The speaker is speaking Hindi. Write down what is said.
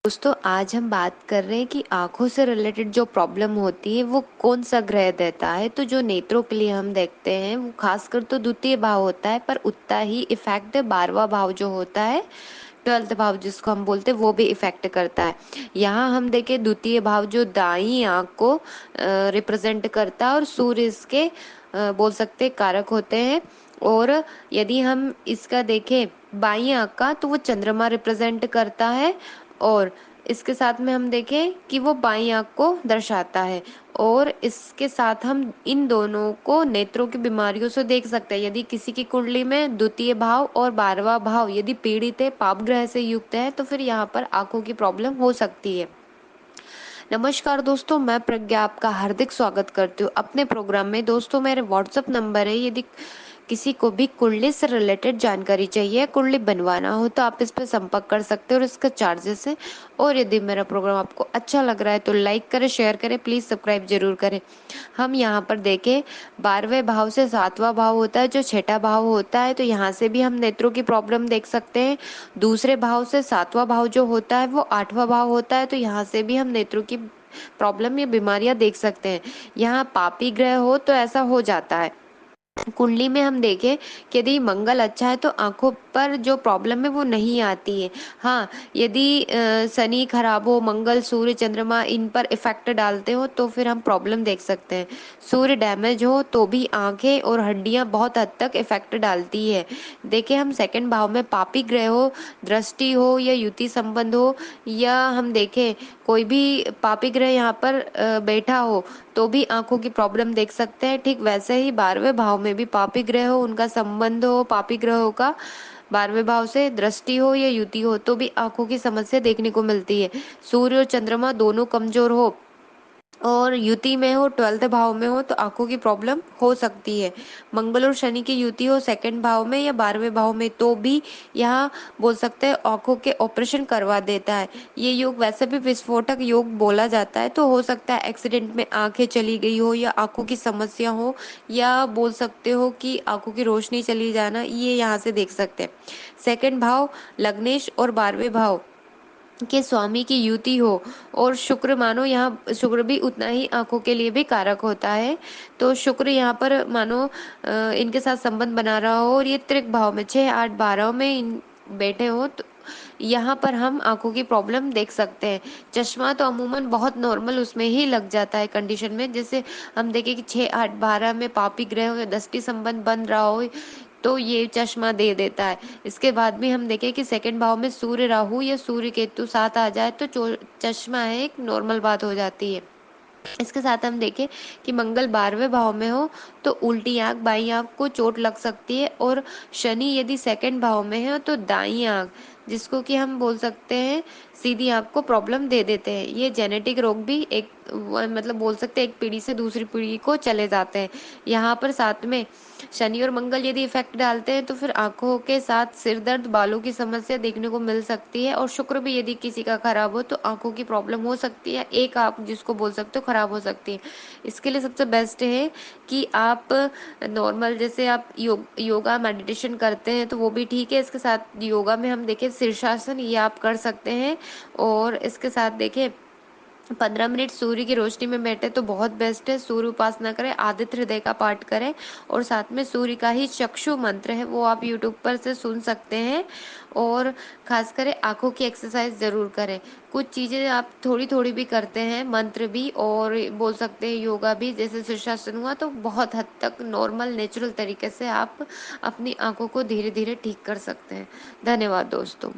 दोस्तों आज हम बात कर रहे हैं कि आंखों से रिलेटेड जो प्रॉब्लम होती है वो कौन सा ग्रह देता है। तो जो नेत्रों के लिए हम देखते हैं वो खासकर तो द्वितीय भाव होता है, पर उतना ही इफेक्ट 12वां भाव जो होता है, 12th भाव जिसको हम बोलते हैं, वो भी इफेक्ट करता है। यहाँ हम देखें द्वितीय भाव जो दाई आंख को रिप्रेजेंट करता है और सूर्य इसके बोल सकते हैं कारक होते हैं। और यदि हम इसका देखें बाई आंख का, तो वो चंद्रमा रिप्रेजेंट करता है। और इसके साथ में हम देखें कि वो बाईं आंख को दर्शाता है। और इसके साथ हम इन दोनों को नेत्रों की बीमारियों से देख सकते हैं। यदि किसी की कुंडली में द्वितीय भाव और 12वां भाव यदि पीड़ित है, पाप ग्रह से युक्त है, तो फिर यहाँ पर आंखों की प्रॉब्लम हो सकती है। नमस्कार दोस्तों, मैं प्रज्ञा आपका हार्दिक स्वागत करती हूँ अपने प्रोग्राम में। दोस्तों मेरे व्हाट्सएप नंबर है, यदि किसी को भी कुंडली से रिलेटेड जानकारी चाहिए, कुंडली बनवाना हो, तो आप इस पर संपर्क कर सकते हो और इसका चार्जेस है। और यदि मेरा प्रोग्राम आपको अच्छा लग रहा है तो लाइक करें, शेयर करें, प्लीज सब्सक्राइब जरूर करें। हम यहाँ पर देखें 12वें भाव से 7वां भाव होता है जो छठा भाव होता है, तो यहाँ से भी हम नेत्रों की प्रॉब्लम देख सकते हैं। दूसरे भाव से 7वां भाव जो होता है वो 8वां भाव होता है, तो यहाँ से भी हम नेत्रों की प्रॉब्लम या बीमारियां देख सकते हैं। यहाँ पापी ग्रह हो तो ऐसा हो जाता है। कुंडली में हम देखें कि यदि मंगल अच्छा है तो आंखों पर जो प्रॉब्लम है वो नहीं आती है। हाँ, यदि शनि खराब हो, मंगल सूर्य चंद्रमा इन पर इफेक्ट डालते हो, तो फिर हम प्रॉब्लम देख सकते हैं। सूर्य डैमेज हो तो भी आंखें और हड्डियां बहुत हद तक इफेक्ट डालती है। देखिए हम सेकंड भाव में पापी ग्रह हो, दृष्टि हो या युति संबंध हो, या हम देखें कोई भी पापी ग्रह यहाँ पर बैठा हो, तो भी आंखों की प्रॉब्लम देख सकते हैं। ठीक वैसे ही 12वें भाव में भी पापी ग्रह हो, उनका संबंध हो पापी ग्रहों का 12वें भाव से, दृष्टि हो या युति हो, तो भी आंखों की समस्या देखने को मिलती है। सूर्य और चंद्रमा दोनों कमजोर हो और युति में हो, 12th भाव में हो, तो आंखों की प्रॉब्लम हो सकती है। मंगल और शनि की युति हो सेकंड भाव में या 12वें भाव में, तो भी यहाँ बोल सकते हैं आंखों के ऑपरेशन करवा देता है। ये योग वैसे भी विस्फोटक योग बोला जाता है, तो हो सकता है एक्सीडेंट में आंखें चली गई हो या आंखों की समस्या हो, या बोल सकते हो कि आंखों की रोशनी चली जाना, ये यहाँ से देख सकते हैं। सेकंड भाव लग्नेश और 12वें भाव के स्वामी की युति हो, और शुक्र मानो यहाँ शुक्र भी उतना ही आंखों के लिए भी कारक होता है। तो शुक्र यहाँ पर मानो इनके साथ संबंध बना रहा हो और ये त्रिक भाव में 6 8 12 में इन बैठे हो, तो यहाँ पर हम आंखों की प्रॉब्लम देख सकते हैं। चश्मा तो अमूमन बहुत नॉर्मल उसमें ही लग जाता है कंडीशन में। जैसे हम देखें कि 6 8 12 में पापी ग्रह हो या दृष्टि संबंध बन रहा हो, तो ये चश्मा दे देता है। इसके बाद भी हम देखें कि सेकंड भाव में सूर्य राहु या सूर्य केतु साथ आ जाए, तो चश्मा है एक नॉर्मल बात हो जाती है। इसके साथ हम देखें कि मंगल 12वें भाव में हो, तो उल्टी आंख बाई आंख को चोट लग सकती है। और शनि यदि सेकंड भाव में है तो दाई आंख, जिसको कि हम बोल सकते हैं सीधी आंख को प्रॉब्लम दे देते हैं। ये जेनेटिक रोग भी एक मतलब बोल सकते हैं एक पीढ़ी से दूसरी पीढ़ी को चले जाते हैं। यहाँ पर साथ में शनि और मंगल यदि इफेक्ट डालते हैं, तो फिर आंखों के साथ सिर दर्द, बालों की समस्या देखने को मिल सकती है। और शुक्र भी यदि किसी का खराब हो तो आंखों की प्रॉब्लम हो सकती है, एक आंख जिसको बोल सकते हो खराब हो सकती है। इसके लिए सबसे बेस्ट है कि आप नॉर्मल जैसे आप योगा मेडिटेशन करते हैं तो वो भी ठीक है। इसके साथ योगा में हम देखें शीर्षासन, ये आप कर सकते हैं। और इसके साथ देखें 15 मिनट सूर्य की रोशनी में बैठे तो बहुत बेस्ट है। सूर्य उपासना करें, आदित्य हृदय का पाठ करें, और साथ में सूर्य का ही चक्षु मंत्र है वो आप यूट्यूब पर से सुन सकते हैं। और खास कर आंखों की एक्सरसाइज जरूर करें। कुछ चीजें आप थोड़ी थोड़ी भी करते हैं, मंत्र भी और बोल सकते हैं योगा भी, जैसे शीर्षासन हुआ, तो बहुत हद तक नॉर्मल नेचुरल तरीके से आप अपनी आंखों को धीरे धीरे ठीक कर सकते हैं। धन्यवाद दोस्तों।